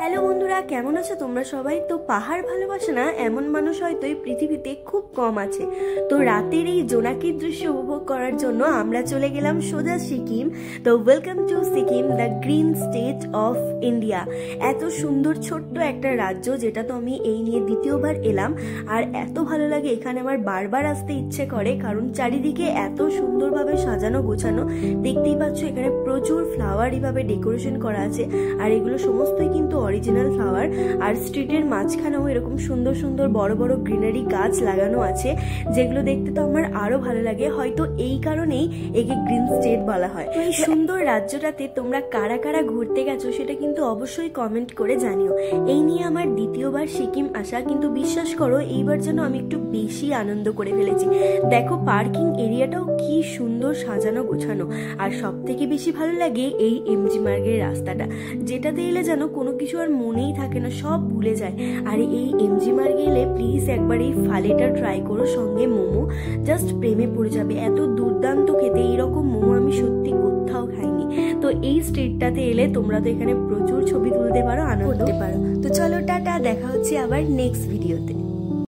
Hello বন্ধুরা, কেমন আছো তোমরা সবাই? তো পাহাড় ভালোবাসে না এমন মানুষ হয়তো এই পৃথিবীতে খুব কম আছে। তো রাতের এই জোনাকির দৃশ্য উপভোগ করার জন্য আমরা চলে গেলাম সোজা সিকিম। তো welcome to Sikkim, the green state of India. এত সুন্দর ছোট্ট একটা রাজ্য, যেটা তো আমি এই নিয়ে দ্বিতীয়বার এলাম। আর এত ভালো লাগে এখানে, আমার বারবার আসতে ইচ্ছে করে, কারণ চারিদিকে এত সুন্দরভাবে সাজানো গোছানো। দেখতেই পাচ্ছ এখানে প্রচুর ফ্লাওয়ারি ভাবে ডেকোরেশন করা আছে, আর এগুলো সমস্তই কিন্তু অরিজিনাল ফ্লাওয়ার। আর স্ট্রিটের মাঝখানেও এরকম সুন্দর সুন্দর বড় বড় গ্রিনারি গাছ লাগানো আছে, যেগুলো দেখতে তো আমার আরো ভালো লাগে। হয়তো এই কারণেই একে গ্রিন স্টেট বলা হয়। তো এই সুন্দর রাজ্যটাতে তোমরা কারা কারা ঘুরতে গেছো সেটা কিন্তু অবশ্যই কমেন্ট করে জানিও। এই নিয়ে আমার দ্বিতীয়বার সিকিম আসা, কিন্তু বিশ্বাস করো এইবার যেন আমি একটু বেশি আনন্দ করে ফেলেছি। দেখো পার্কিং এরিয়াটাও কি সুন্দর সাজানো গোছানো। আর সব থেকে বেশি ভালো লাগে এই এমজি মার্গের রাস্তাটা, যেটাতে এলে যেন কোনো কিছু আর মনেই থাকে না, সব ভুলে যায়। আর এই এমজি মার্গে এলে প্লিজ একবার এই ফালেটা ট্রাই করো, সঙ্গে মোমো। জাস্ট প্রেমে পড়ে যাবে, এত দুর্দান্ত খেতে। এইরকম মোমো আমি সত্যি কোথাও খাইনি। তো এই স্ট্রিটটাতে এলে তোমরা তো এখানে প্রচুর ছবি তুলতে পারো, আনন্দ করতে পারো। তো চলো টাটা, দেখা হচ্ছে আবার নেক্সট ভিডিওতে।